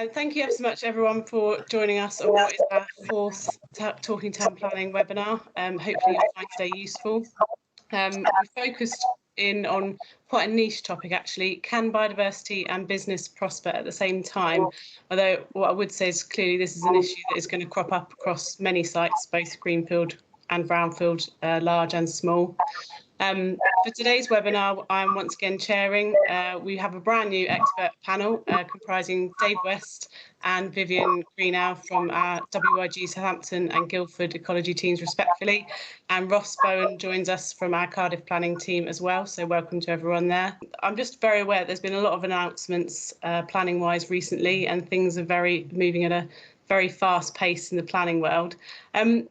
Thank you ever so much, everyone, for joining us on what is our fourth Talking Town Planning webinar. Hopefully you'll find today useful. We focused in on quite a niche topic, actually. Can biodiversity and business prosper at the same time? Although what I would say is clearly this is an issue that is going to crop up across many sites, both greenfield and brownfield, large and small. For today's webinar, I'm once again chairing. We have a brand new expert panel comprising Dave West and Vivienne Greenough from our WYG Southampton and Guildford ecology teams respectively, and Ross Bowen joins us from our Cardiff planning team as well, so welcome to everyone there. I'm just very aware there's been a lot of announcements planning wise recently, and things are moving at a very fast pace in the planning world.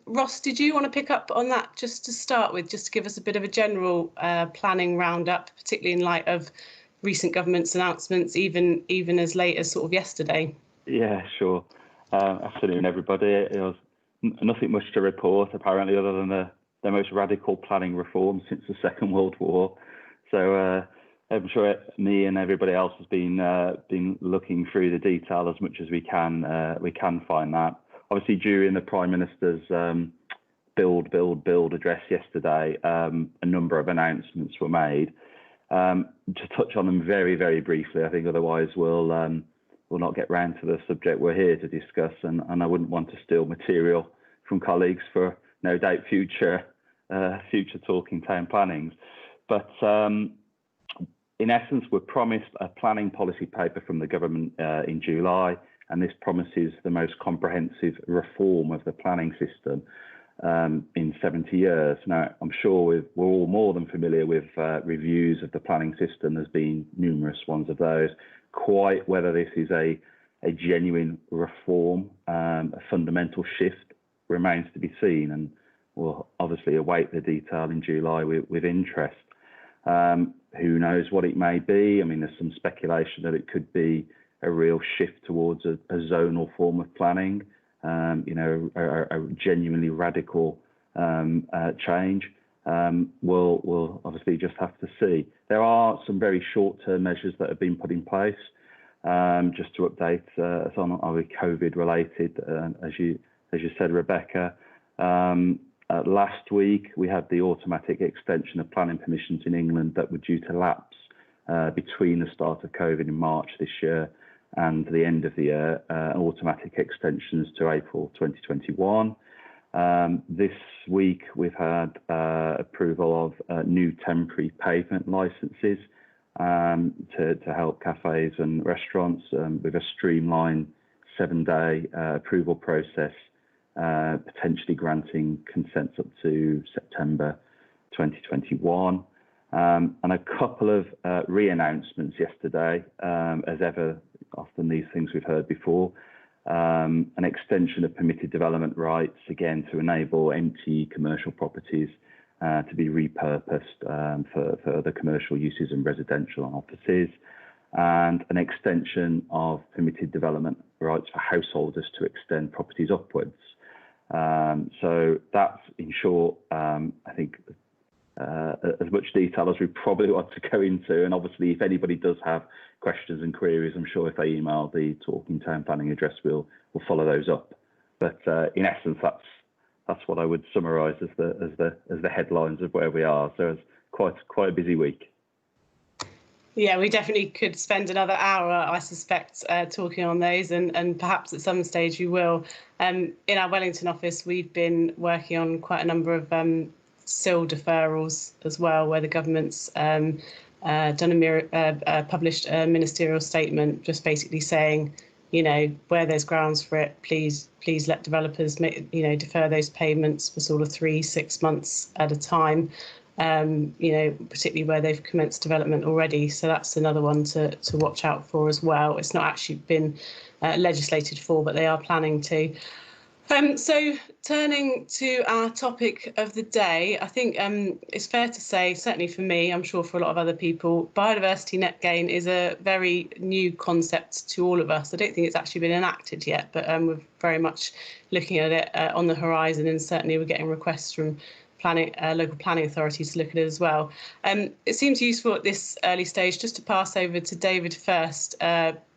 Ross, did you want to pick up on that just to start with, just to give us a bit of a general planning roundup, particularly in light of recent government's announcements, even as late as sort of yesterday? Yeah, sure. Afternoon, everybody. It was nothing much to report, apparently, other than the most radical planning reform since the Second World War. So I'm sure me and everybody else has been looking through the detail as much as we can find that. Obviously, during the Prime Minister's build address yesterday, a number of announcements were made. To touch on them very, very briefly, I think otherwise we'll not get round to the subject we're here to discuss, and I wouldn't want to steal material from colleagues for no doubt future Talking Town plannings. But in essence, we're promised a planning policy paper from the government in July, and this promises the most comprehensive reform of the planning system in 70 years. Now, I'm sure we're all more than familiar with reviews of the planning system. There's been numerous ones of those. Quite whether this is a genuine reform, a fundamental shift, remains to be seen, and we'll obviously await the detail in July with interest. Who knows what it may be? I mean, there's some speculation that it could be a real shift towards a zonal form of planning, a genuinely radical change. We'll obviously just have to see. There are some very short-term measures that have been put in place. Just to update us on COVID-related, as you said, Rebecca. Last week, we had the automatic extension of planning permissions in England that were due to lapse between the start of COVID in March this year and the end of the year, automatic extensions to April 2021. This week, we've had approval of new temporary pavement licences to help cafes and restaurants with a streamlined 7-day approval process, potentially granting consents up to September 2021. And a couple of re-announcements yesterday, as ever, often these things we've heard before. An extension of permitted development rights, again, to enable empty commercial properties to be repurposed for other commercial uses and residential and offices, and an extension of permitted development rights for householders to extend properties upwards. So that's, in short, I think, as much detail as we probably want to go into. And obviously, if anybody does have questions and queries, I'm sure if they email the Talking Town planning address, we'll follow those up. But in essence, that's what I would summarise as the headlines of where we are. So it's quite a busy week. Yeah, we definitely could spend another hour, I suspect, talking on those, and perhaps at some stage we will. In our Wellington office, we've been working on quite a number of SIL deferrals as well, where the government's published a ministerial statement just basically saying, where there's grounds for it, please let developers, defer those payments for sort of 3-6 months at a time. Particularly where they've commenced development already. So that's another one to watch out for as well. It's not actually been legislated for, but they are planning to. So turning to our topic of the day, I think it's fair to say, certainly for me, I'm sure for a lot of other people, biodiversity net gain is a very new concept to all of us. I don't think it's actually been enacted yet, but we're very much looking at it on the horizon, and certainly we're getting requests from local planning authorities to look at it as well. It seems useful at this early stage just to pass over to David first,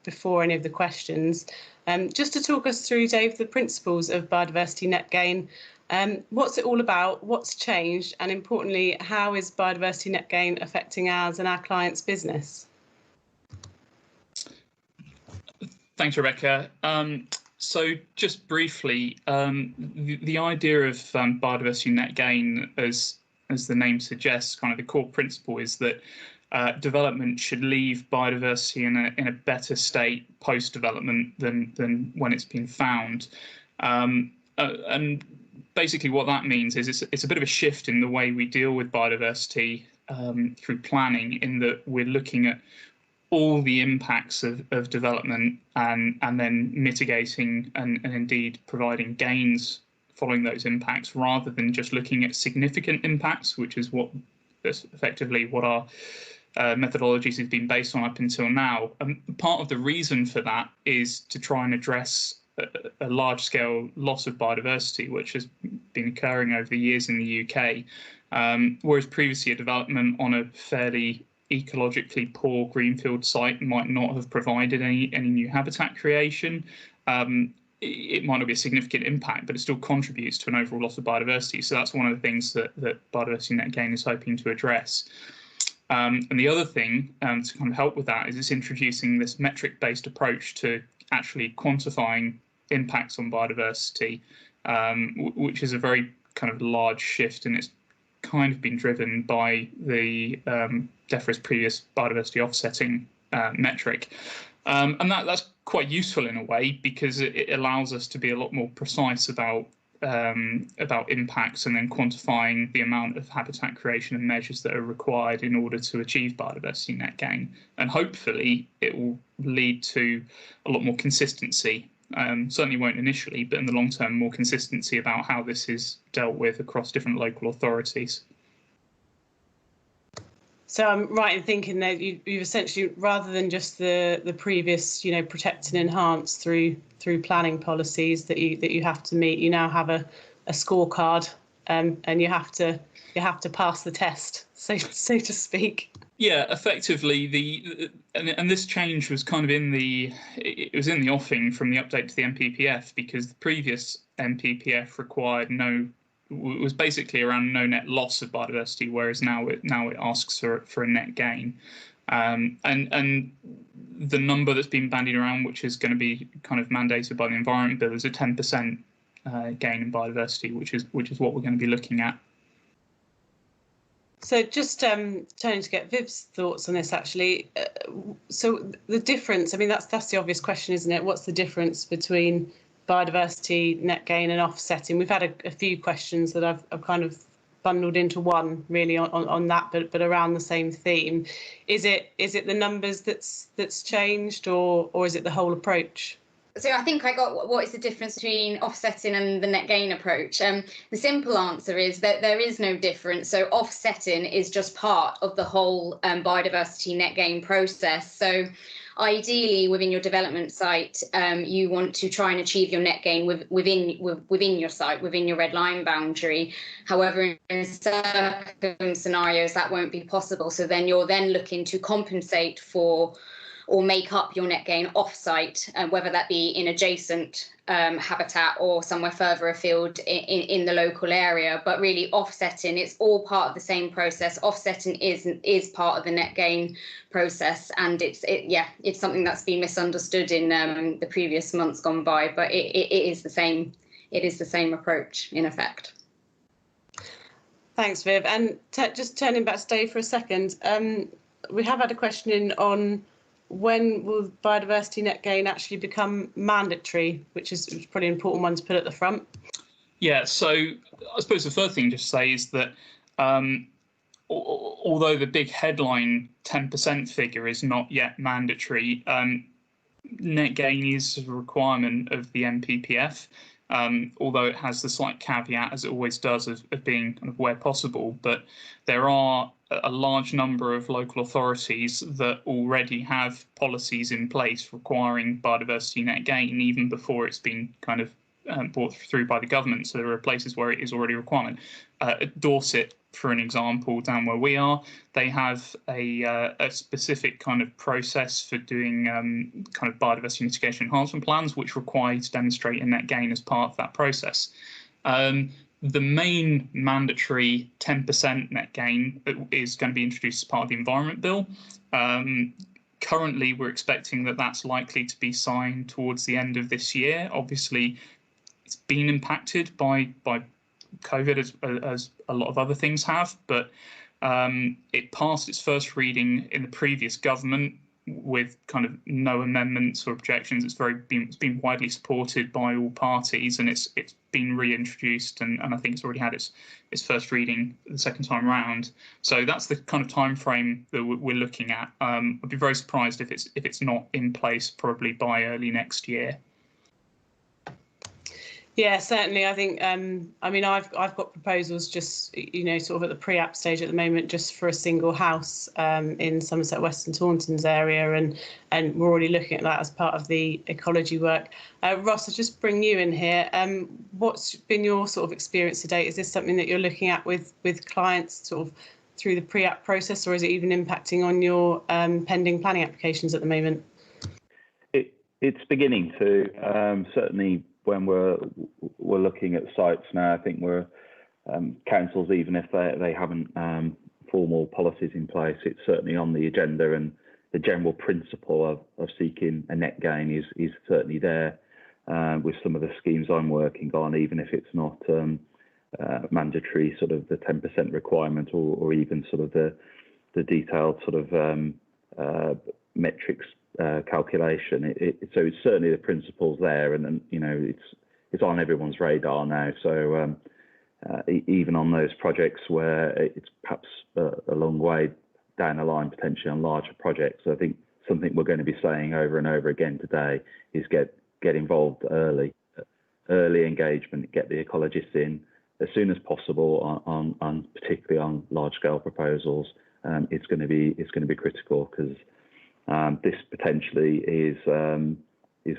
before any of the questions. Just to talk us through, Dave, the principles of Biodiversity Net Gain. What's it all about? What's changed? And importantly, how is Biodiversity Net Gain affecting ours and our clients' business? Thanks, Rebecca. So just briefly, the idea of Biodiversity Net Gain, as the name suggests, kind of the core principle is that development should leave biodiversity in a better state post-development than when it's been found. And basically what that means is it's a bit of a shift in the way we deal with biodiversity through planning, in that we're looking at all the impacts of development and then mitigating and indeed providing gains following those impacts, rather than just looking at significant impacts, which is effectively what our methodologies have been based on up until now. Part of the reason for that is to try and address a large-scale loss of biodiversity, which has been occurring over the years in the UK, whereas previously a development on a fairly ecologically poor greenfield site might not have provided any new habitat creation. It might not be a significant impact, but it still contributes to an overall loss of biodiversity. So that's one of the things that Biodiversity Net Gain is hoping to address. And the other thing to kind of help with that is it's introducing this metric-based approach to actually quantifying impacts on biodiversity, which is a very kind of large shift, and it's kind of been driven by the DEFRA's previous biodiversity offsetting metric. And that's quite useful in a way, because it allows us to be a lot more precise about impacts, and then quantifying the amount of habitat creation and measures that are required in order to achieve biodiversity net gain. And hopefully it will lead to a lot more consistency. Certainly won't initially, but in the long term, more consistency about how this is dealt with across different local authorities. So I'm right in thinking that you've essentially, rather than just the previous, protect and enhance through planning policies that you have to meet, you now have a scorecard, and you have to pass the test, so to speak. Yeah, effectively and this change was kind of in the offing from the update to the MPPF, because the previous MPPF was basically around no net loss of biodiversity, whereas now it asks for a net gain. And the number that's been bandied around, which is going to be kind of mandated by the Environment Bill, is a 10% gain in biodiversity, which is what we're going to be looking at. So just turning to get Viv's thoughts on this, actually. So the difference, I mean, that's the obvious question, isn't it? What's the difference between biodiversity net gain and offsetting? We've had a few questions that I've kind of bundled into one, really, on that, but around the same theme. Is it the numbers that's changed, or is it the whole approach? So I think I got what is the difference between offsetting and the net gain approach. The simple answer is that there is no difference. So offsetting is just part of the whole biodiversity net gain process. So ideally, within your development site, you want to try and achieve your net gain within your site, within your red line boundary. However, in certain scenarios, that won't be possible. So then you're looking to compensate for or make up your net gain off-site, whether that be in adjacent habitat or somewhere further afield in the local area. But really, offsetting, it's all part of the same process. Offsetting is part of the net gain process, and it's something that's been misunderstood in the previous months gone by. But it is the same. It is the same approach in effect. Thanks, Viv. And just turning back to Dave for a second, we have had a question in on when will biodiversity net gain actually become mandatory, which is probably an important one to put at the front. Yeah, so I suppose the first thing to say is that although the big headline 10% figure is not yet mandatory, net gain is a requirement of the MPPF, although it has the slight caveat, as it always does, of being kind of where possible. But there are a large number of local authorities that already have policies in place requiring biodiversity net gain, even before it's been kind of brought through by the government. So there are places where it is already a requirement. Dorset, for an example, down where we are, they have a specific kind of process for doing kind of biodiversity mitigation enhancement plans, which require you to demonstrate a net gain as part of that process. The main mandatory 10% net gain is going to be introduced as part of the Environment Bill. Currently, we're expecting that that's likely to be signed towards the end of this year. Obviously, it's been impacted by COVID as a lot of other things have, but it passed its first reading in the previous government with kind of no amendments or objections. It's been widely supported by all parties, and it's been reintroduced, and I think it's already had its first reading the second time round. So that's the kind of time frame that we're looking at. I'd be very surprised if it's not in place probably by early next year. Yeah, certainly. I think, I mean, I've got proposals just, sort of at the pre-app stage at the moment, just for a single house in Somerset West and Taunton's area, and we're already looking at that as part of the ecology work. Ross, I'll just bring you in here. What's been your sort of experience to date? Is this something that you're looking at with clients sort of through the pre-app process, or is it even impacting on your pending planning applications at the moment? It's beginning to, certainly. When we're looking at sites now, I think we're councils, even if they haven't formal policies in place, it's certainly on the agenda, and the general principle of seeking a net gain is certainly there with some of the schemes I'm working on, even if it's not mandatory, sort of the 10% requirement, or even sort of the detailed sort of metrics calculation. So it's certainly the principles there, and then it's on everyone's radar now. So even on those projects where it's perhaps a long way down the line, potentially on larger projects, I think something we're going to be saying over and over again today is get involved early engagement, get the ecologists in as soon as possible on particularly on large scale proposals. It's going to be critical, because this potentially is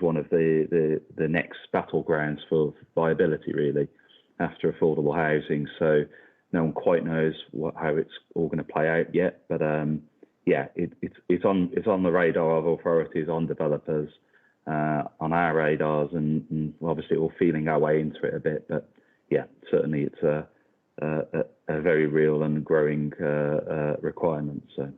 one of the next battlegrounds for viability, really, after affordable housing. So no one quite knows how it's all going to play out yet, but yeah, it's on the radar of authorities, on developers, on our radars, and obviously we're feeling our way into it a bit. But yeah, certainly it's a very real and growing requirement. So.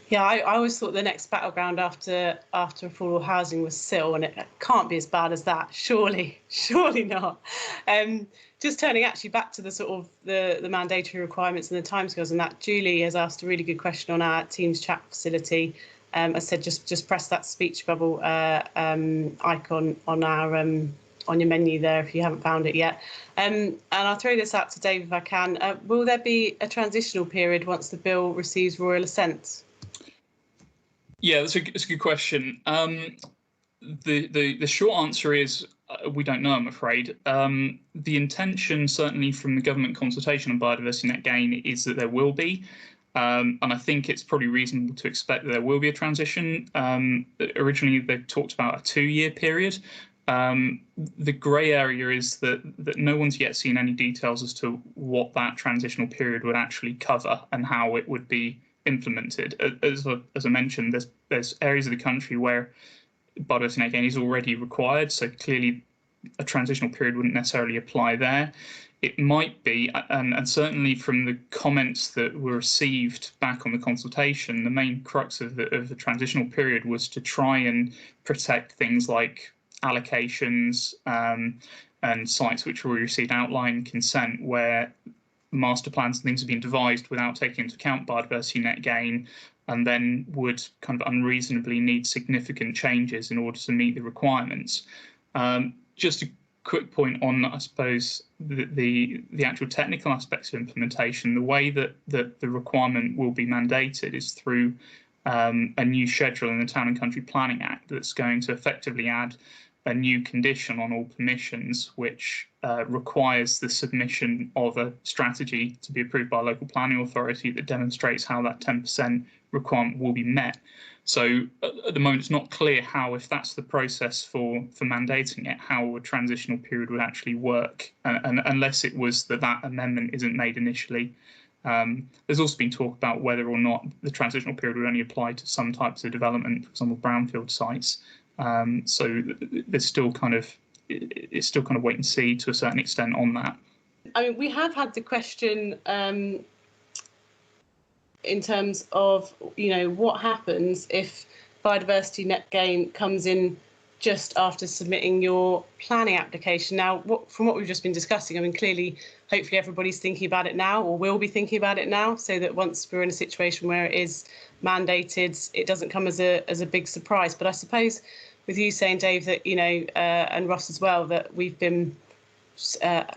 Yeah, I always thought the next battleground after affordable housing was SIL, and it can't be as bad as that. Surely not. Just turning actually back to the sort of the mandatory requirements and the timescales, and that Julie has asked a really good question on our Teams chat facility. I said just press that speech bubble icon on our on your menu there if you haven't found it yet. And I'll throw this out to Dave if I can. Will there be a transitional period once the bill receives royal assent? Yeah, that's a good question. The short answer is we don't know, I'm afraid. The intention, certainly from the government consultation on Biodiversity Net Gain, is that there will be. And I think it's probably reasonable to expect that there will be a transition. Originally, they talked about a 2-year period. The grey area is that no one's yet seen any details as to what that transitional period would actually cover and how it would be implemented. As I mentioned, there's areas of the country where Biodiversity Net Gain is already required, so clearly a transitional period wouldn't necessarily apply there. It might be, and certainly from the comments that were received back on the consultation, the main crux of the transitional period was to try and protect things like allocations and sites which already received outline consent, where master plans and things have been devised without taking into account biodiversity net gain, and then would kind of unreasonably need significant changes in order to meet the requirements. Just a quick point on, I suppose, the actual technical aspects of implementation. The way that the requirement will be mandated is through a new schedule in the Town and Country Planning Act that's going to effectively add a new condition on all permissions, which requires the submission of a strategy to be approved by a local planning authority that demonstrates how that 10% requirement will be met. So at the moment, it's not clear how, if that's the process for mandating it, how a transitional period would actually work, and unless it was that amendment isn't made initially. There's also been talk about whether or not the transitional period would only apply to some types of development, for example, brownfield sites. So there's still it's still kind of wait and see to a certain extent on that. I mean, we have had the question in terms of, what happens if Biodiversity Net Gain comes in just after submitting your planning application. Now, from what we've just been discussing, I mean, clearly, hopefully everybody's thinking about it now, or will be thinking about it now, so that once we're in a situation where it is mandated, it doesn't come as a big surprise. But I suppose with you saying, Dave, that, and Ross as well, that we've been,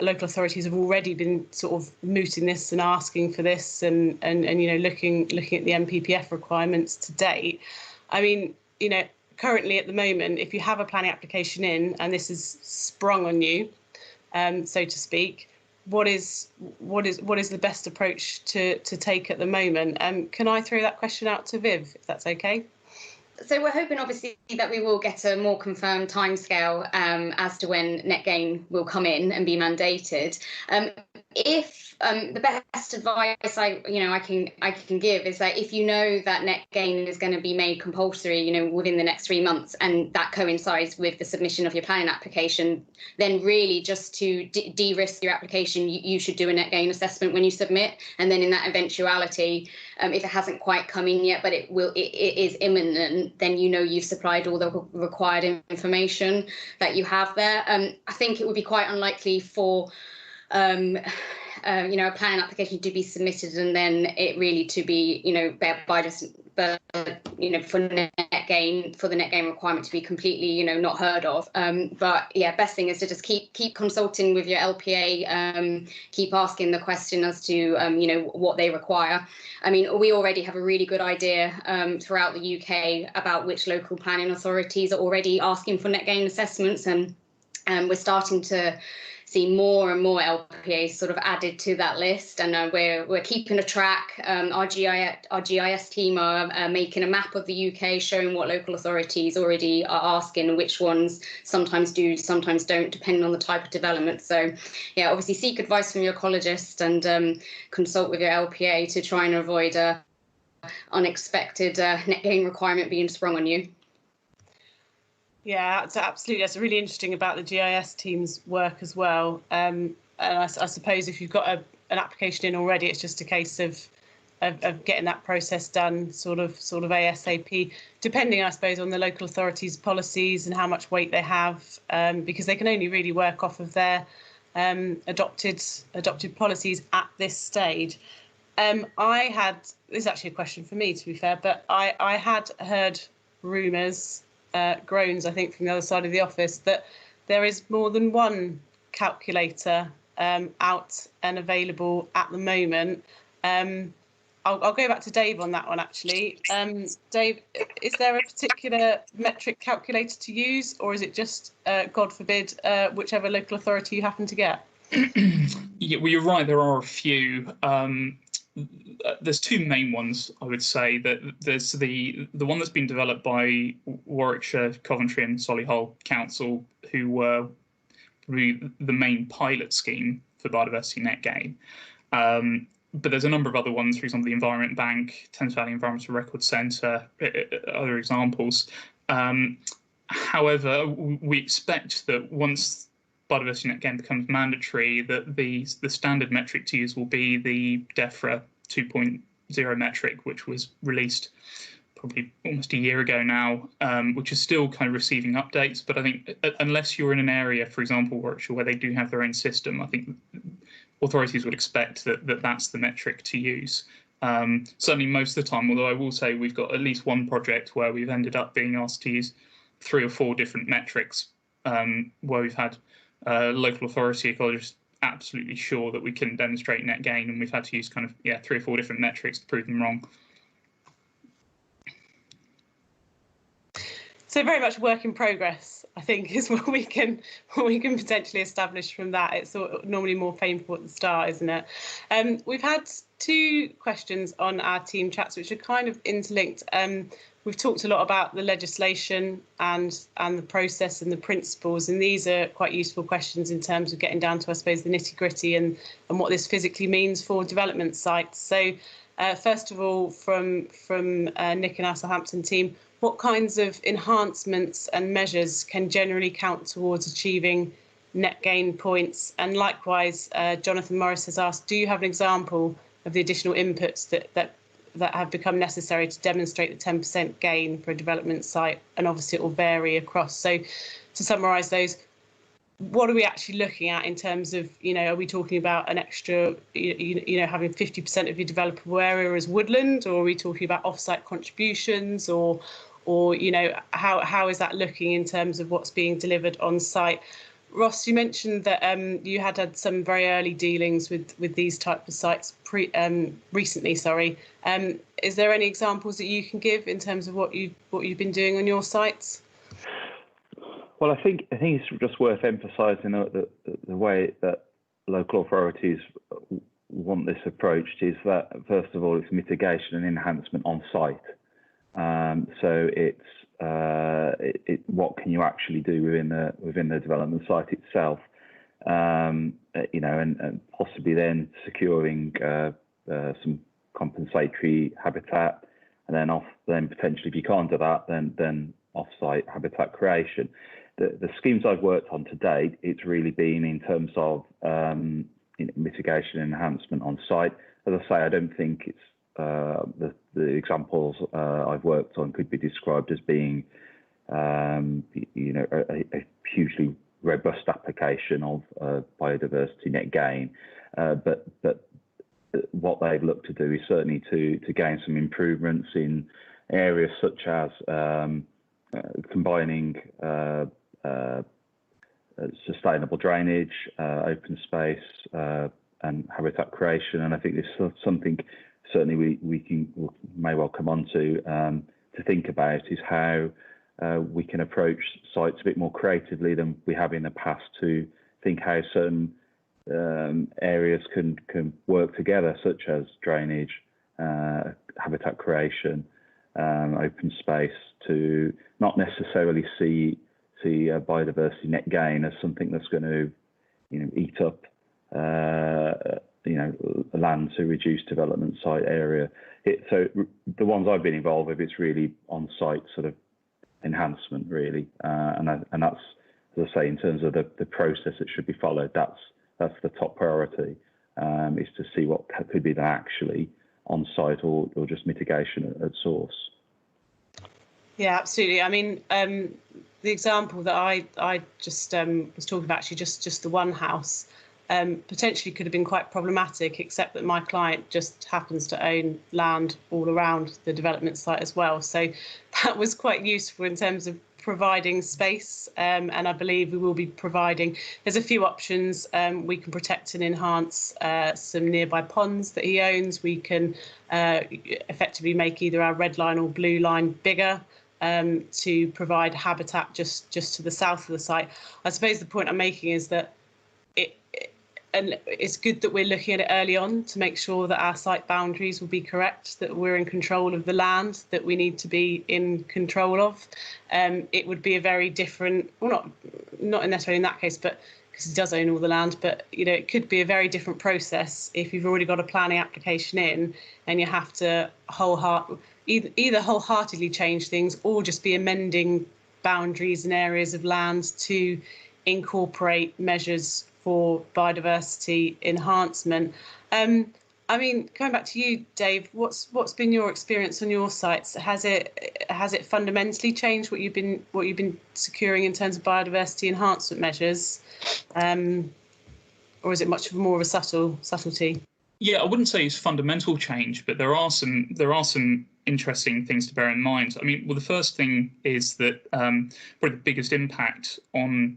local authorities have already been sort of mooting this and asking for this and looking at the NPPF requirements to date. I mean, currently at the moment, if you have a planning application in and this is sprung on you, so to speak, what is the best approach to take at the moment? Can I throw that question out to Viv, if that's okay? So we're hoping, obviously, that we will get a more confirmed timescale as to when net gain will come in and be mandated. If the best advice I can give is that if you know that net gain is going to be made compulsory, within the next 3 months, and that coincides with the submission of your planning application, then really just to de-risk your application, you should do a net gain assessment when you submit, and then in that eventuality, if it hasn't quite come in yet, but it is imminent, then you've supplied all the required information that you have there. I think it would be quite unlikely for a planning application to be submitted and then it really to be, for the net gain requirement to be completely, not heard of. But yeah, best thing is to just keep consulting with your LPA, keep asking the question as to, what they require. I mean, we already have a really good idea throughout the UK about which local planning authorities are already asking for net gain assessments, and we're starting to see more and more LPAs sort of added to that list, and we're keeping a track. Our GIS team are making a map of the UK showing what local authorities already are asking and which ones sometimes do, sometimes don't, depending on the type of development. So yeah, obviously seek advice from your ecologist and consult with your LPA to try and avoid a unexpected net gain requirement being sprung on you. Yeah, absolutely. That's really interesting about the GIS team's work as well. And I suppose if you've got an application in already, it's just a case of getting that process done sort of ASAP, depending, I suppose, on the local authorities' policies and how much weight they have, because they can only really work off of their adopted policies at this stage. This is actually a question for me, to be fair, but I had heard rumours, groans, I think, from the other side of the office, that there is more than one calculator out and available at the moment. I'll go back to Dave on that one, actually. Dave, is there a particular metric calculator to use, or is it just, God forbid, whichever local authority you happen to get? Yeah, well, you're right, there are a few. There's two main ones, I would say. That there's the one that's been developed by Warwickshire, Coventry and Solihull Council, who were really the main pilot scheme for Biodiversity Net Gain. But there's a number of other ones, for example, the Environment Bank, Thames Valley Environmental Record Centre, other examples. However, we expect that once Biodiversity Net Gain becomes mandatory, that the standard metric to use will be the DEFRA 2.0 metric, which was released probably almost a year ago now, which is still kind of receiving updates. But I think unless you're in an area, for example, Warwickshire, where they do have their own system, I think authorities would expect that that's the metric to use. Certainly most of the time, although I will say we've got at least one project where we've ended up being asked to use 3 or 4 different metrics, where we've had local authority ecologists absolutely sure that we couldn't demonstrate net gain, and we've had to use 3 or 4 different metrics to prove them wrong. So very much work in progress, I think, is what we can potentially establish from that. It's normally more painful at the start, isn't it? We've had 2 questions on our team chats, which are kind of interlinked. We've talked a lot about the legislation and the process and the principles, and these are quite useful questions in terms of getting down to, I suppose, the nitty-gritty and what this physically means for development sites. So first of all, from Nick and our Southampton team, what kinds of enhancements and measures can generally count towards achieving net gain points? And likewise, Jonathan Morris has asked, do you have an example of the additional inputs that have become necessary to demonstrate the 10% gain for a development site? And obviously it will vary across. So to summarise those, what are we actually looking at in terms of, are we talking about an extra, having 50% of your developable area as woodland, or are we talking about off-site contributions, or how is that looking in terms of what's being delivered on site? Ross, you mentioned that you had some very early dealings with these types of sites recently. Is there any examples that you can give in terms of what you've been doing on your sites? Well, I think it's just worth emphasising the way that local authorities want this approached is that, first of all, it's mitigation and enhancement on site. So it's what can you actually do within the development site itself, and possibly then securing some compensatory habitat, and then potentially, if you can't do that, then off-site habitat creation. The schemes I've worked on to date, it's really been in terms of mitigation and enhancement on site. As I say, I don't think it's the examples I've worked on could be described as being a hugely robust application of biodiversity net gain, but what they've looked to do is certainly to gain some improvements in areas such as combining sustainable drainage, open space, and habitat creation. And I think this is something certainly we may well come on to think about, is how we can approach sites a bit more creatively than we have in the past, to think how certain areas can work together, such as drainage, habitat creation, open space, to not necessarily see biodiversity net gain as something that's going to eat up land to reduce development site area. So the ones I've been involved with, it's really on site sort of enhancement, really, and that's, as I say, in terms of the process that should be followed, that's the top priority, is to see what could be actually on site or just mitigation at source. Yeah, absolutely. I mean, the example that I just was talking about, actually just the one house, potentially could have been quite problematic, except that my client just happens to own land all around the development site as well. So that was quite useful in terms of providing space, and I believe we will be providing, there's a few options. We can protect and enhance some nearby ponds that he owns. We can effectively make either our red line or blue line bigger, to provide habitat just to the south of the site. I suppose the point I'm making is that it's good that we're looking at it early on to make sure that our site boundaries will be correct, that we're in control of the land that we need to be in control of. It would be a very different, well, not necessarily in that case, but because he does own all the land, but it could be a very different process if you've already got a planning application in and you have to either wholeheartedly change things or just be amending boundaries and areas of land to incorporate measures for biodiversity enhancement. I mean, coming back to you, Dave, what's been your experience on your sites? Has it fundamentally changed what you've been securing in terms of biodiversity enhancement measures, or is it much more of a subtlety? Yeah, I wouldn't say it's fundamental change, but there are some interesting things to bear in mind. I mean, well, the first thing is that probably the biggest impact on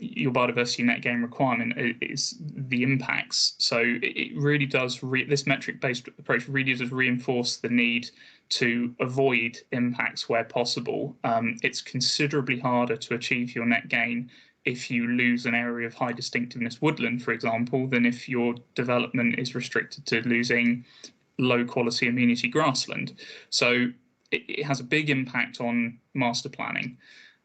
your biodiversity net gain requirement is the impacts. So it really does, this metric-based approach really does reinforce the need to avoid impacts where possible. It's considerably harder to achieve your net gain if you lose an area of high distinctiveness woodland, for example, than if your development is restricted to losing low quality amenity grassland. So it has a big impact on master planning.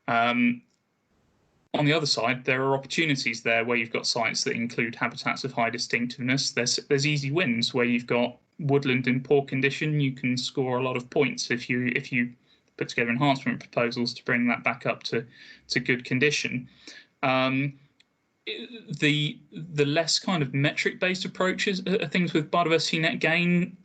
On the other side, there are opportunities there where you've got sites that include habitats of high distinctiveness. There's easy wins where you've got woodland in poor condition. You can score a lot of points if you put together enhancement proposals to bring that back up to good condition. The less kind of metric-based approaches are things with biodiversity net gain.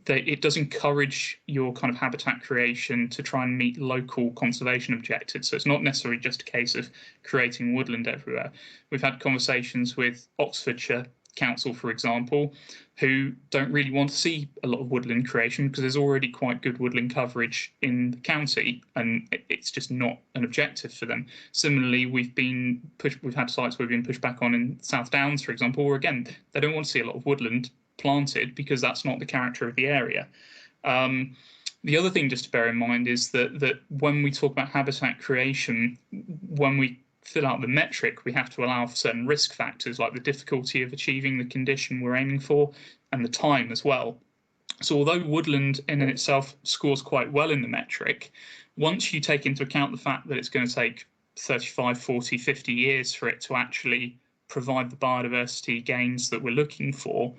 It does encourage your kind of habitat creation to try and meet local conservation objectives. So it's not necessarily just a case of creating woodland everywhere. We've had conversations with Oxfordshire Council, for example, who don't really want to see a lot of woodland creation because there's already quite good woodland coverage in the county, and it's just not an objective for them. Similarly, we've had sites where we've been pushed back on in South Downs, for example, where again they don't want to see a lot of woodland planted because that's not the character of the area. The other thing just to bear in mind is that when we talk about habitat creation, when we fill out the metric, we have to allow for certain risk factors like the difficulty of achieving the condition we're aiming for and the time as well. So although woodland in itself scores quite well in the metric, once you take into account the fact that it's going to take 35, 40, 50 years for it to actually provide the biodiversity gains that we're looking for,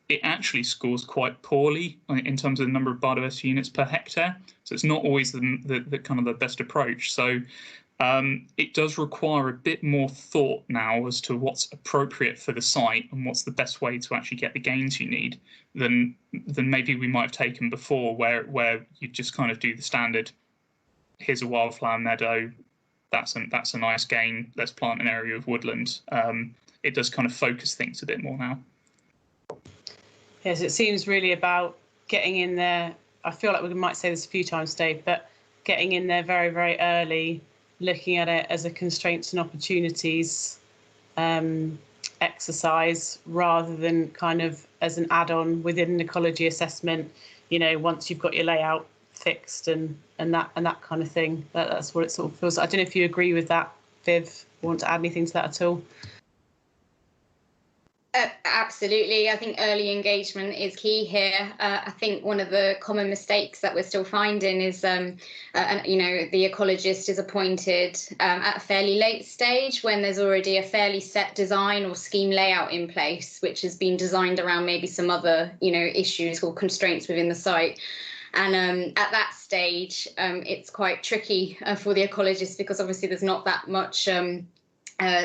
it actually scores quite poorly in terms of the number of biodiversity units per hectare. So it's not always the kind of the best approach. So it does require a bit more thought now as to what's appropriate for the site and what's the best way to actually get the gains you need than maybe we might have taken before, where you just kind of do the standard, here's a wildflower meadow, that's a nice gain, let's plant an area of woodland. It does kind of focus things a bit more now. Yes, it seems really about getting in there. I feel like we might say this a few times, Dave, but getting in there very, very early, looking at it as a constraints and opportunities exercise rather than kind of as an add-on within an ecology assessment, you know, once you've got your layout fixed and that kind of thing. That's what it sort of feels. I don't know if you agree with that, Viv, or want to add anything to that at all? Absolutely. I think early engagement is key here. I think one of the common mistakes that we're still finding is, the ecologist is appointed at a fairly late stage when there's already a fairly set design or scheme layout in place, which has been designed around maybe some other, issues or constraints within the site. And at that stage, it's quite tricky for the ecologist because obviously there's not that much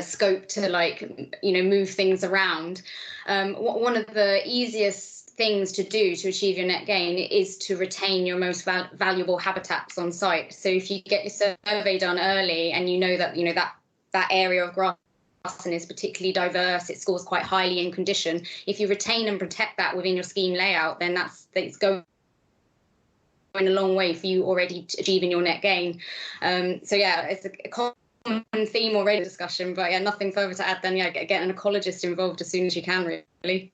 scope to move things around. One of the easiest things to do to achieve your net gain is to retain your most valuable habitats on site. So if you get your survey done early and you know that area of grassland is particularly diverse, it scores quite highly in condition. If you retain and protect that within your scheme layout, then it's going a long way for you already achieving your net gain. So yeah, it's a common theme already discussion, but yeah, nothing further to add than get an ecologist involved as soon as you can, really.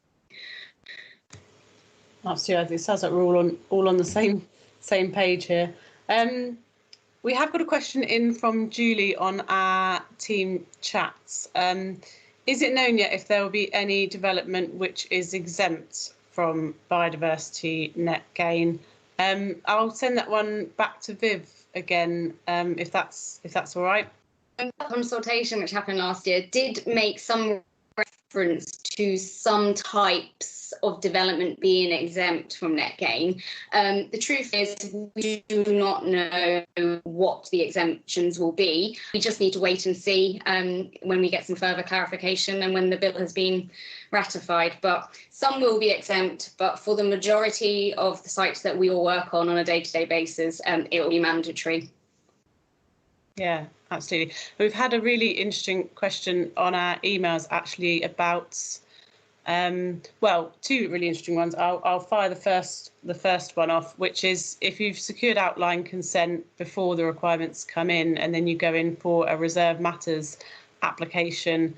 Absolutely, it sounds like we're all on the same page here. We have got a question in from Julie on our team chats. Is it known yet if there will be any development which is exempt from biodiversity net gain? I'll send that one back to Viv again, if that's all right. The consultation which happened last year did make some reference to some types of development being exempt from net gain. The truth is we do not know what the exemptions will be. We just need to wait and see when we get some further clarification and when the bill has been ratified. But some will be exempt, but for the majority of the sites that we will work on a day-to-day basis, it will be mandatory. Yeah, absolutely. We've had a really interesting question on our emails actually about, two really interesting ones. I'll fire the first one off, which is if you've secured outline consent before the requirements come in and then you go in for a reserve matters application,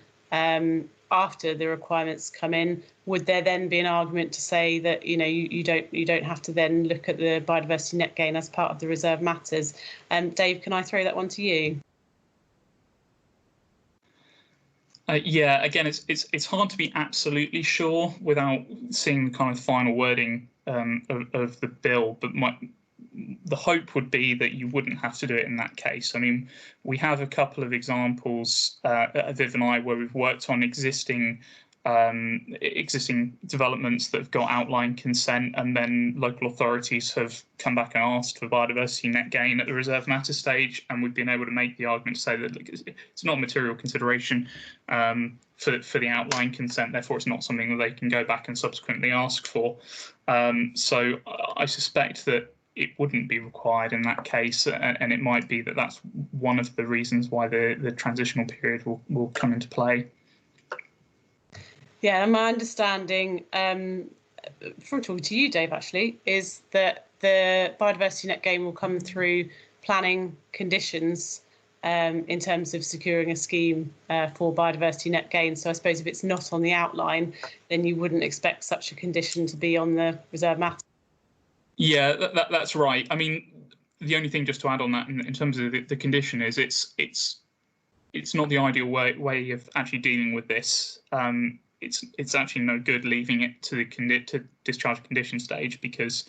after the requirements come in, would there then be an argument to say that you don't have to then look at the biodiversity net gain as part of the reserve matters? Dave, can I throw that one to you? Yeah, again, it's hard to be absolutely sure without seeing the kind of final wording of the bill, but the hope would be that you wouldn't have to do it in that case. I mean, we have a couple of examples, Viv and I, where we've worked on existing developments that have got outline consent, and then local authorities have come back and asked for biodiversity net gain at the reserve matter stage, and we've been able to make the argument to say that it's not a material consideration for the outline consent, therefore it's not something that they can go back and subsequently ask for. So I suspect that it wouldn't be required in that case, and it might be that that's one of the reasons why the transitional period will come into play. Yeah, and my understanding from talking to you, Dave, actually, is that the biodiversity net gain will come through planning conditions in terms of securing a scheme for biodiversity net gain. So I suppose if it's not on the outline, then you wouldn't expect such a condition to be on the reserve matter. Yeah, that's right. I mean, the only thing just to add on that in terms of the condition is it's not the ideal way of actually dealing with this. It's actually no good leaving it to the discharge condition stage, because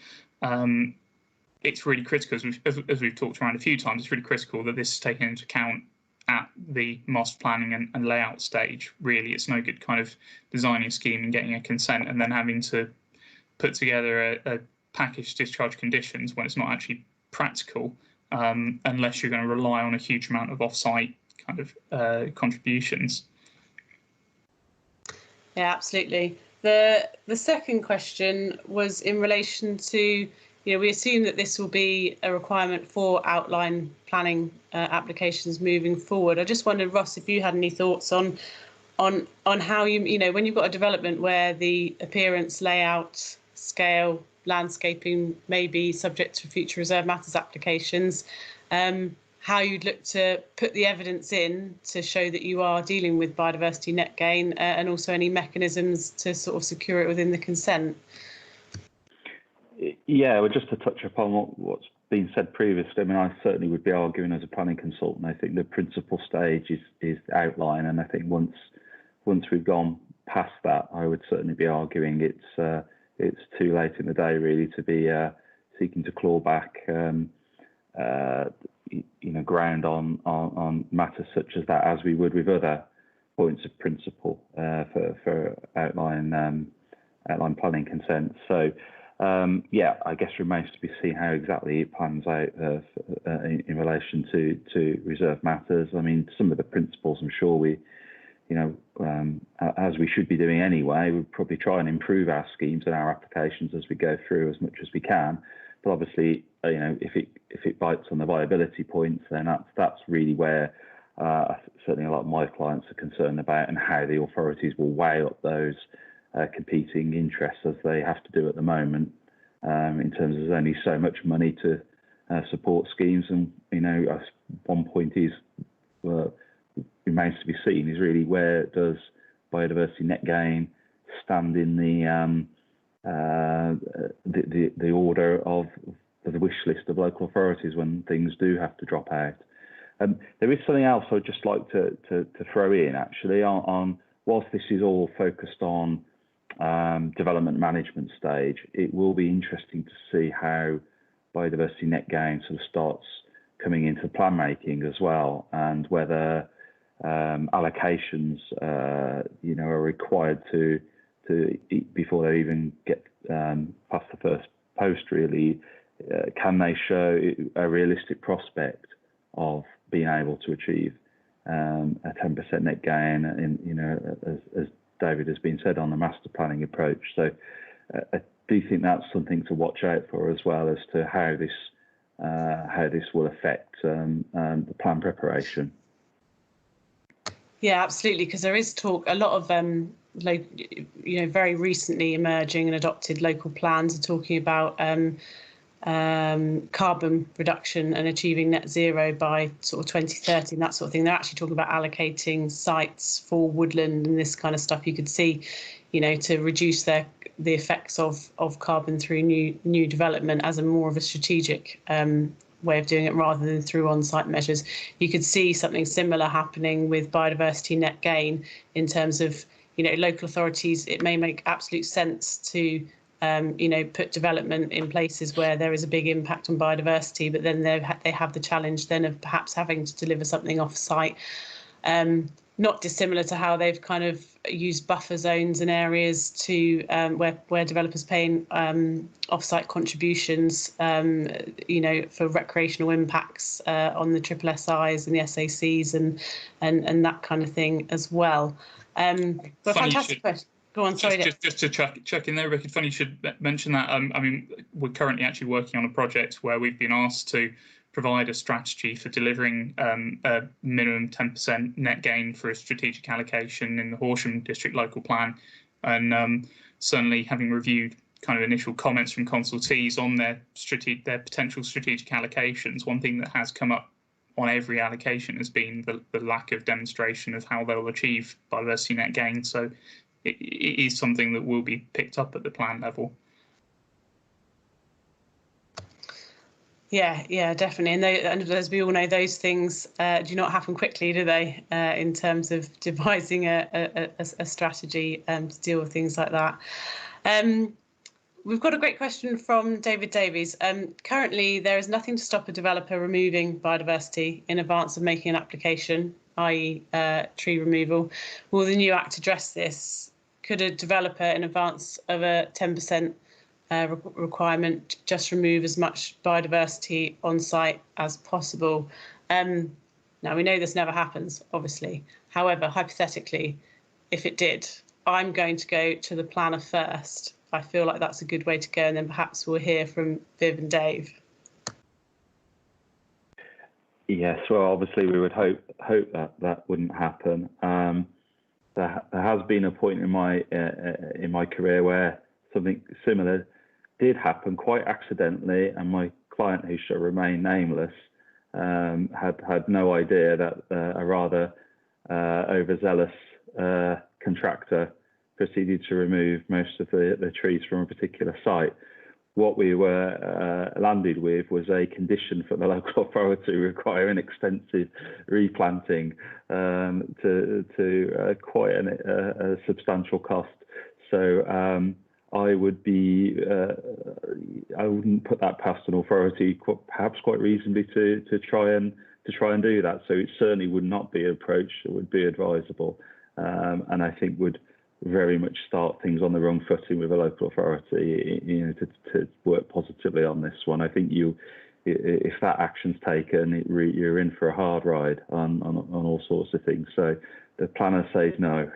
it's really critical, as we've talked around a few times, it's really critical that this is taken into account at the master planning and layout stage. Really, it's no good kind of designing a scheme and getting a consent and then having to put together a package discharge conditions when it's not actually practical, unless you're going to rely on a huge amount of off-site kind of contributions. Yeah, absolutely. The second question was in relation to, we assume that this will be a requirement for outline planning applications moving forward. I just wondered, Ross, if you had any thoughts on how when you've got a development where the appearance, layout, scale, landscaping may be subject to future reserve matters applications, how you'd look to put the evidence in to show that you are dealing with biodiversity net gain, and also any mechanisms to sort of secure it within the consent. Yeah, well, just to touch upon what's been said previously, I mean, I certainly would be arguing as a planning consultant, I think the principal stage is outline, and I think once we've gone past that, I would certainly be arguing it's too late in the day really to be seeking to claw back ground on matters such as that, as we would with other points of principle for outline planning consent. So yeah, I guess remains to be seen how exactly it plans out in relation to reserve matters. I mean, some of the principles, I'm sure we, as we should be doing anyway, we'll probably try and improve our schemes and our applications as we go through as much as we can. But obviously, if it bites on the viability points, then that's really where certainly a lot of my clients are concerned about, and how the authorities will weigh up those competing interests, as they have to do at the moment, in terms of there's only so much money to support schemes. And one point is remains to be seen is really, where does biodiversity net gain stand in the order of the wish list of local authorities when things do have to drop out. There is something else I'd just like to throw in, actually, on whilst this is all focused on development management stage, it will be interesting to see how biodiversity net gain sort of starts coming into plan making as well, and whether allocations are required to before they even get past the first post, really. Can they show a realistic prospect of being able to achieve a 10% net gain, as David has been said, on the master planning approach? So I do think that's something to watch out for, as well as to how this will affect the plan preparation. Yeah, absolutely, because there is talk, a lot of very recently emerging and adopted local plans are talking about carbon reduction and achieving net zero by sort of 2030 and that sort of thing. They're actually talking about allocating sites for woodland and this kind of stuff. You could see, you know, to reduce the effects of carbon through new development as a more of a strategic way of doing it rather than through on-site measures. You could see something similar happening with biodiversity net gain in terms of, you know, local authorities. It may make absolute sense to you know, put development in places where there is a big impact on biodiversity, but then they have the challenge then of perhaps having to deliver something off-site, not dissimilar to how they've kind of used buffer zones and areas to where developers paying off-site contributions, you know, for recreational impacts on the SSIs and the SACs and that kind of thing as well. But fantastic question. Go on, sorry. Just to chuck in there, Ricky, funny you should mention that. I mean, we're currently actually working on a project where we've been asked to provide a strategy for delivering a minimum 10% net gain for a strategic allocation in the Horsham District Local Plan. And certainly having reviewed kind of initial comments from consultees on their potential strategic allocations, one thing that has come up on every allocation has been the lack of demonstration of how they'll achieve biodiversity net gain. So it is something that will be picked up at the plan level. Yeah, definitely. And as we all know, those things do not happen quickly, do they? In terms of devising a strategy to deal with things like that. We've got a great question from David Davies. Currently, there is nothing to stop a developer removing biodiversity in advance of making an application, i.e. Tree removal. Will the new Act address this? Could a developer in advance of a 10% requirement just remove as much biodiversity on site as possible? Now, we know this never happens, obviously. However, hypothetically, if it did, I'm going to go to the planner first. I feel like that's a good way to go, and then perhaps we'll hear from Viv and Dave. Yes, well, obviously we would hope that wouldn't happen. There has been a point in my career where something similar did happen quite accidentally, and my client, who shall remain nameless, had no idea that a rather overzealous contractor proceeded to remove most of the trees from a particular site. What we were landed with was a condition for the local authority requiring extensive replanting to quite a substantial cost. So I wouldn't put that past an authority, perhaps quite reasonably, to try and do that. So it certainly would not be an approach that would be advisable, and I think would very much start things on the wrong footing with a local authority, you know, to work positively on this one. I think if that action's taken, you're in for a hard ride on all sorts of things. So the planner says no.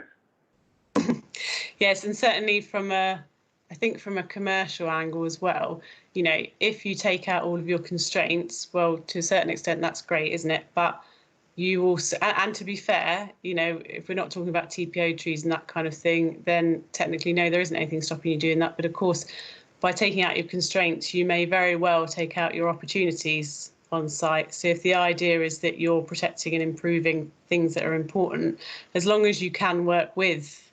Yes, and certainly from a commercial angle as well, you know, if you take out all of your constraints, well, to a certain extent, that's great, isn't it? But you also, and to be fair, you know, if we're not talking about TPO trees and that kind of thing, then technically, no, there isn't anything stopping you doing that. But of course, by taking out your constraints, you may very well take out your opportunities on site. So if the idea is that you're protecting and improving things that are important, as long as you can work with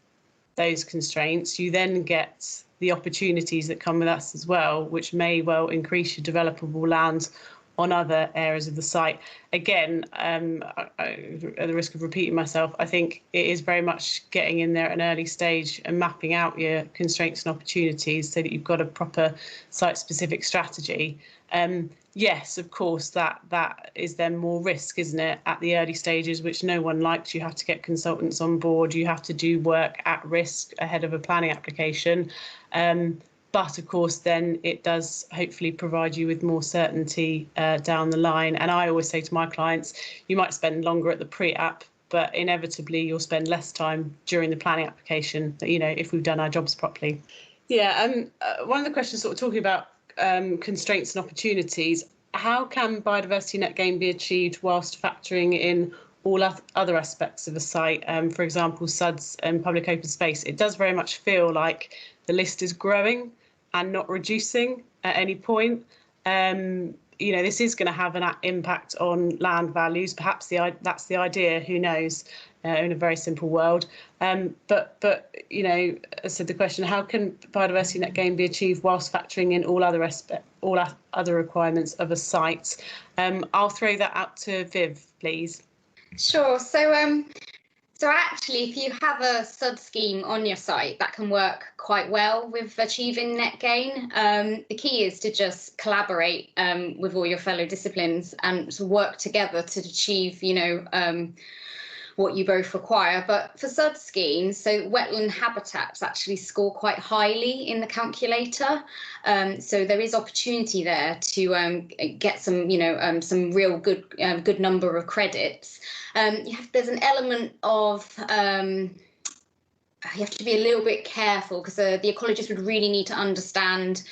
those constraints, you then get the opportunities that come with us as well, which may well increase your developable land on other areas of the site. Again, at the risk of repeating myself, I think it is very much getting in there at an early stage and mapping out your constraints and opportunities so that you've got a proper site-specific strategy. Yes, of course, that is then more risk, isn't it, at the early stages, which no one likes. You have to get consultants on board. You have to do work at risk ahead of a planning application. But of course, then it does hopefully provide you with more certainty down the line. And I always say to my clients, you might spend longer at the pre-app, but inevitably you'll spend less time during the planning application, you know, if we've done our jobs properly. Yeah, one of the questions sort of talking about constraints and opportunities, how can biodiversity net gain be achieved whilst factoring in all other aspects of a site, for example, SUDs and public open space? It does very much feel like the list is growing and not reducing at any point. you know, this is going to have an impact on land values. Perhaps that's the idea. Who knows? In a very simple world. But you know, as I said, the question: how can biodiversity net gain be achieved whilst factoring in all other requirements of a site? I'll throw that out to Viv, please. Sure. So actually, if you have a SUD scheme on your site, that can work quite well with achieving net gain. The key is to just collaborate with all your fellow disciplines and to work together to achieve, you know, what you both require. But for SUD schemes, so wetland habitats actually score quite highly in the calculator. So there is opportunity there to get some, you know, some real good number of credits. There's an element of you have to be a little bit careful because the ecologist would really need to understand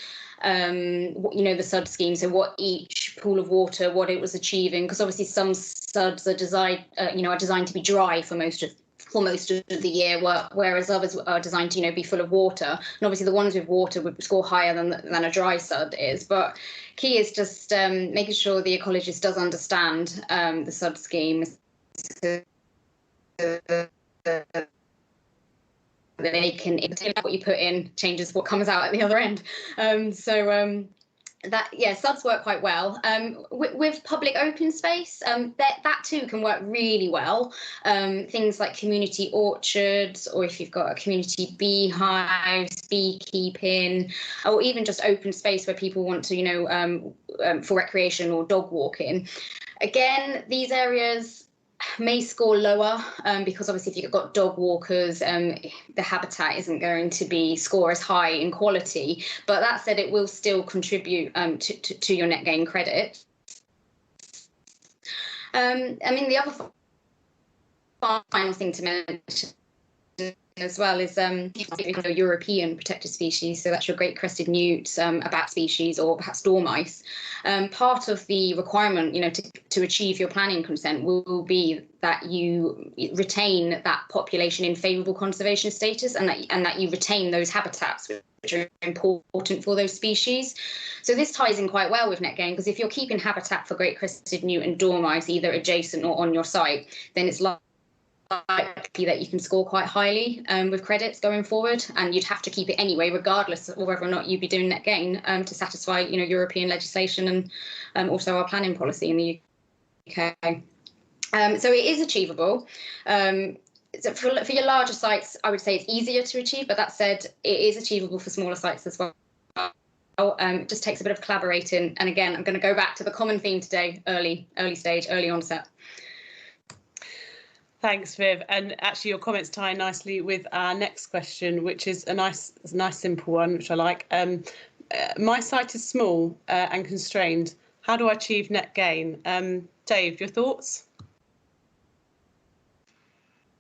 you know, the SUD scheme, so what each pool of water, what it was achieving, because obviously some SUDs are designed, you know, are designed to be dry for most of the year, whereas others are designed to, you know, be full of water. And obviously the ones with water would score higher than a dry SUD is. But key is just making sure the ecologist does understand the SUD scheme. They can, what you put in changes what comes out at the other end. That, yeah, SUDs work quite well. With public open space, that too can work really well. Things like community orchards, or if you've got a community beehives, beekeeping, or even just open space where people want to, you know, for recreation or dog walking. Again, these areas may score lower because obviously if you've got dog walkers, the habitat isn't going to score as high in quality. But that said, it will still contribute to your net gain credit. I mean, the other final thing to mention as well is European protected species, so that's your great crested newt, a bat species, or perhaps dormice. Part of the requirement, you know, to achieve your planning consent will be that you retain that population in favourable conservation status, and that you retain those habitats which are important for those species. So this ties in quite well with net gain, because if you're keeping habitat for great crested newt and dormice either adjacent or on your site, then it's likely that you can score quite highly with credits going forward, and you'd have to keep it anyway, regardless of whether or not you'd be doing net gain to satisfy, you know, European legislation and also our planning policy in the UK. So it is achievable. So for your larger sites, I would say it's easier to achieve, but that said, it is achievable for smaller sites as well. It just takes a bit of collaborating. And again, I'm going to go back to the common theme today: early stage, early onset. Thanks, Viv. And actually, your comments tie nicely with our next question, which is a nice simple one, which I like. My site is small and constrained. How do I achieve net gain? Dave, your thoughts?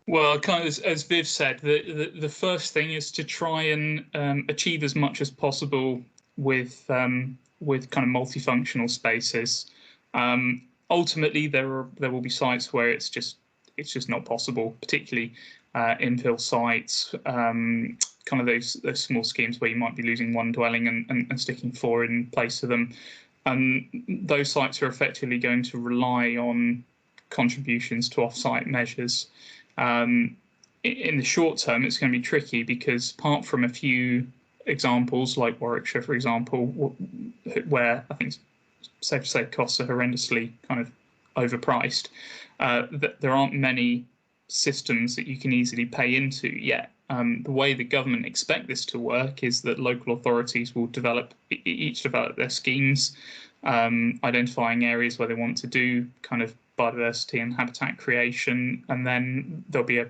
Well, kind of as Viv said, the first thing is to try and achieve as much as possible with kind of multifunctional spaces. Ultimately, there will be sites where it's just not possible, particularly infill sites, kind of those small schemes where you might be losing one dwelling and sticking 4 in place of them. Those sites are effectively going to rely on contributions to off-site measures. In the short term, it's going to be tricky because apart from a few examples like Warwickshire, for example, where I think it's safe to say costs are horrendously kind of overpriced, that there aren't many systems that you can easily pay into yet. The way the government expect this to work is that local authorities will each develop their schemes, identifying areas where they want to do kind of biodiversity and habitat creation, and then there'll be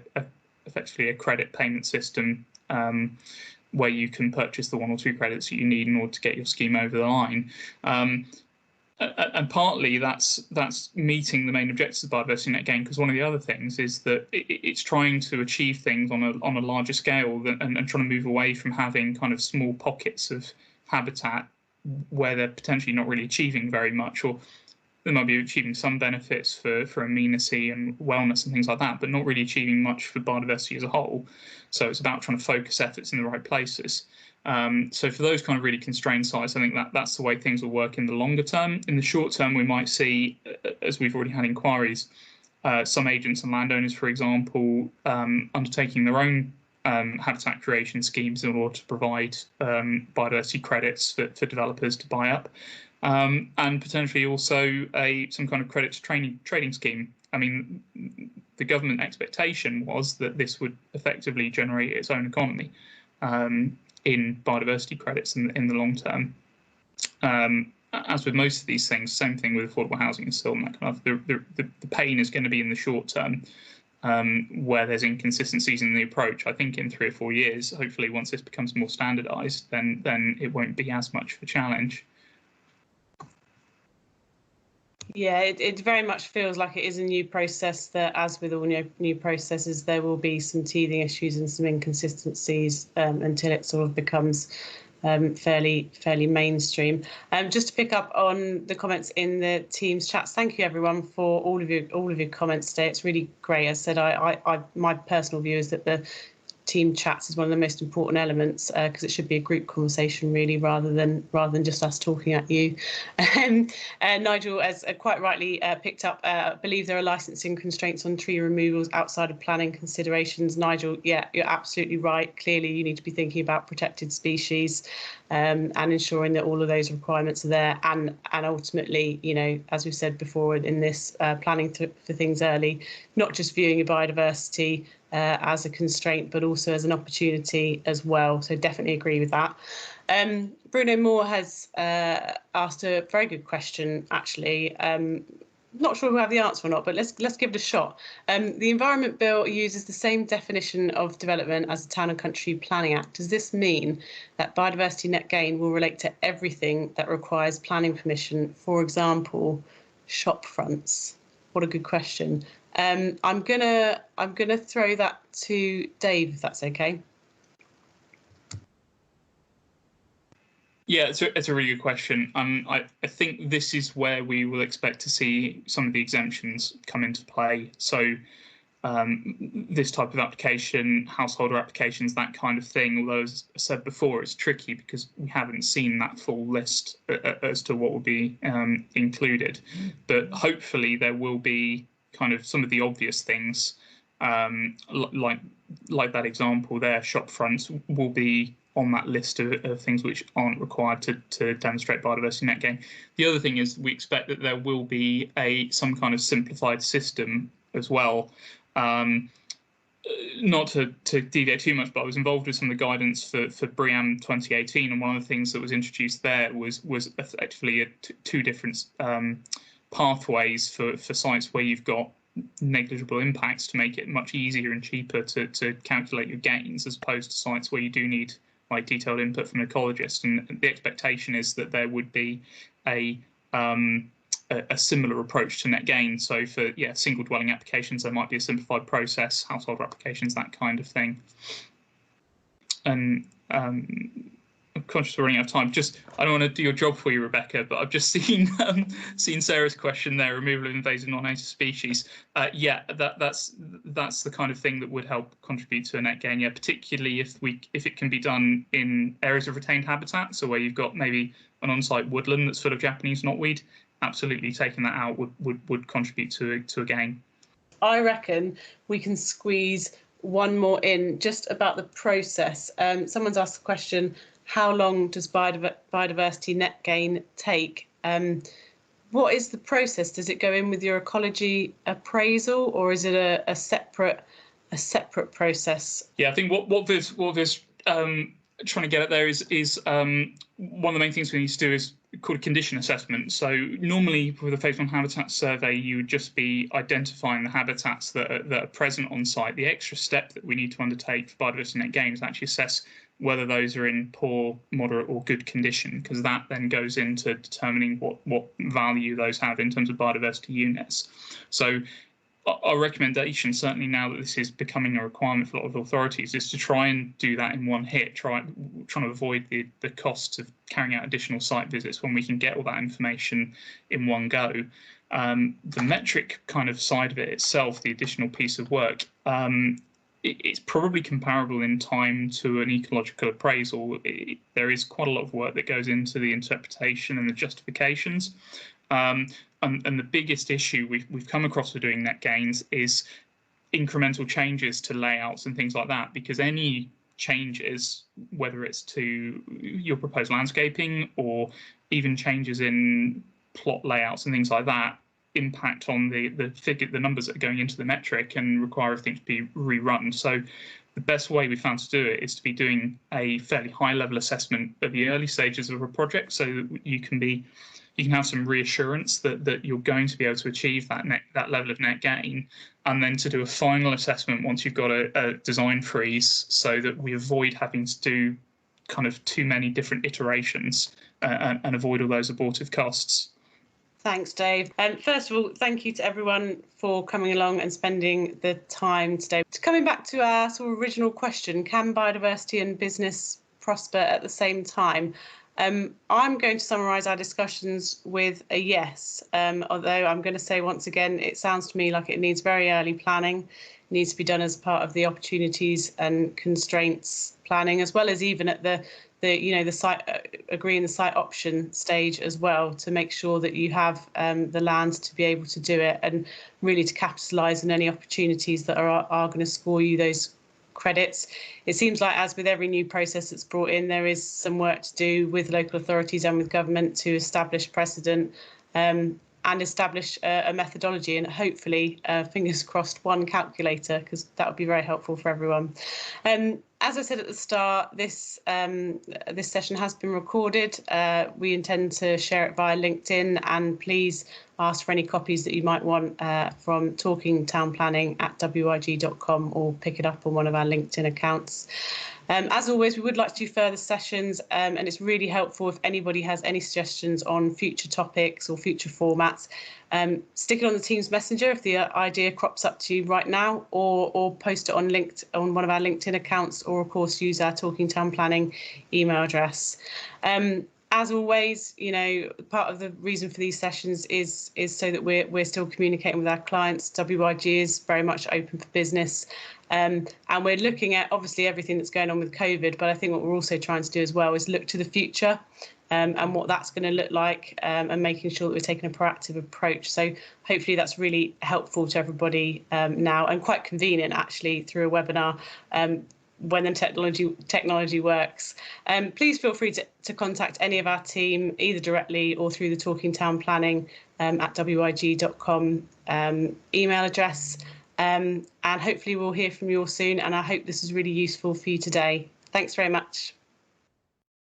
effectively a credit payment system where you can purchase the 1 or 2 credits that you need in order to get your scheme over the line. And partly that's meeting the main objectives of biodiversity net gain, because one of the other things is that it's trying to achieve things on a larger scale and trying to move away from having kind of small pockets of habitat where they're potentially not really achieving very much, or they might be achieving some benefits for amenity and wellness and things like that, but not really achieving much for biodiversity as a whole. So it's about trying to focus efforts in the right places. So for those kind of really constrained sites, I think that's the way things will work in the longer term. In the short term, we might see, as we've already had inquiries, some agents and landowners, for example, undertaking their own habitat creation schemes in order to provide biodiversity credits for developers to buy up, and potentially also some kind of credits trading scheme. I mean, the government expectation was that this would effectively generate its own economy in biodiversity credits in the long term. As with most of these things, same thing with affordable housing and so on. That kind of the pain is going to be in the short term, where there's inconsistencies in the approach. I think in 3 or 4 years, hopefully, once this becomes more standardised, then it won't be as much of a challenge. Yeah, it very much feels like it is a new process that, as with all new processes, there will be some teething issues and some inconsistencies until it sort of becomes fairly mainstream. Just to pick up on the comments in the Teams chats, thank you everyone for all of your comments today. It's really great. As I said, my personal view is that the team chats is one of the most important elements, because it should be a group conversation really, rather than just us talking at you. Nigel has quite rightly picked up, I believe there are licensing constraints on tree removals outside of planning considerations. Nigel, yeah, you're absolutely right. Clearly you need to be thinking about protected species and ensuring that all of those requirements are there, and ultimately, you know, as we've said before in this, planning for things early, not just viewing your biodiversity as a constraint, but also as an opportunity as well. So definitely agree with that. Bruno Moore has asked a very good question, actually. Not sure who have the answer or not, but let's give it a shot. The Environment Bill uses the same definition of development as the Town and Country Planning Act. Does this mean that Biodiversity Net Gain will relate to everything that requires planning permission? For example, shop fronts. What a good question. I'm gonna throw that to Dave, if that's okay. Yeah, it's a really good question. I think this is where we will expect to see some of the exemptions come into play. So this type of application, householder applications, that kind of thing, although as I said before, it's tricky because we haven't seen that full list as to what will be included. But hopefully there will be kind of some of the obvious things, like that example there, shop fronts will be on that list of things which aren't required to demonstrate biodiversity net gain. The other thing is we expect that there will be some kind of simplified system as well. Not to deviate too much, but I was involved with some of the guidance for BREEAM 2018, and one of the things that was introduced there was effectively two different pathways for sites where you've got negligible impacts to make it much easier and cheaper to calculate your gains, as opposed to sites where you do need like detailed input from an ecologist. And the expectation is that there would be a similar approach to net gain. So for single dwelling applications, there might be a simplified process, household applications, that kind of thing. And I'm conscious we're running out of time. I don't want to do your job for you, Rebecca, but I've just seen Sarah's question there: removal of invasive non-native species. That's the kind of thing that would help contribute to a net gain. Yeah, particularly if it can be done in areas of retained habitat, so where you've got maybe an on-site woodland that's full of Japanese knotweed. Absolutely, taking that out would contribute to a gain. I reckon we can squeeze one more in, just about the process. Someone's asked the question: how long does biodiversity net gain take? What is the process? Does it go in with your ecology appraisal, or is it a separate process? Yeah, I think what Viv's trying to get at there is one of the main things we need to do is called a condition assessment. So normally with a phase 1 habitat survey, you would just be identifying the habitats that are present on site. The extra step that we need to undertake for biodiversity net gain is actually assess whether those are in poor, moderate or good condition, because that then goes into determining what value those have in terms of biodiversity units. So our recommendation, certainly now that this is becoming a requirement for a lot of authorities, is to try and do that in one hit, trying to avoid the costs of carrying out additional site visits when we can get all that information in one go. The metric kind of side of it itself, the additional piece of work, it's probably comparable in time to an ecological appraisal. There is quite a lot of work that goes into the interpretation and the justifications. And the biggest issue we've come across for doing net gains is incremental changes to layouts and things like that, because any changes, whether it's to your proposed landscaping or even changes in plot layouts and things like that, impact on the numbers that are going into the metric and require everything to be rerun. So the best way we found to do it is to be doing a fairly high level assessment at the early stages of a project, so that you can have some reassurance that you're going to be able to achieve that level of net gain, and then to do a final assessment once you've got a design freeze, so that we avoid having to do kind of too many different iterations and avoid all those abortive costs. Thanks, Dave. And first of all, thank you to everyone for coming along and spending the time today. Coming back to our sort of original question, can biodiversity and business prosper at the same time? I'm going to summarise our discussions with a yes, although I'm going to say once again, it sounds to me like it needs very early planning. It needs to be done as part of the opportunities and constraints planning, as well as even at the site agreeing the site option stage as well, to make sure that you have the land to be able to do it, and really to capitalise on any opportunities that are going to score you those credits. It seems like, as with every new process that's brought in, there is some work to do with local authorities and with government to establish precedent and establish a methodology, and hopefully, fingers crossed, one calculator, because that would be very helpful for everyone. As I said at the start, this session has been recorded. We intend to share it via LinkedIn, and please ask for any copies that you might want from talkingtownplanning@wig.com, or pick it up on one of our LinkedIn accounts. As always, we would like to do further sessions, and it's really helpful if anybody has any suggestions on future topics or future formats. Stick it on the Teams Messenger if the idea crops up to you right now, or post it on one of our LinkedIn accounts, or of course use our Talking Town Planning email address. As always, part of the reason for these sessions is so that we're still communicating with our clients. WIG is very much open for business. And we're looking at obviously everything that's going on with COVID, but I think what we're also trying to do as well is look to the future and what that's going to look like, and making sure that we're taking a proactive approach. So hopefully that's really helpful to everybody now, and quite convenient actually through a webinar when the technology works. Please feel free to contact any of our team, either directly or through the Talking Town Planning @wig.com email address. And hopefully we'll hear from you all soon, and I hope this is really useful for you today. Thanks very much.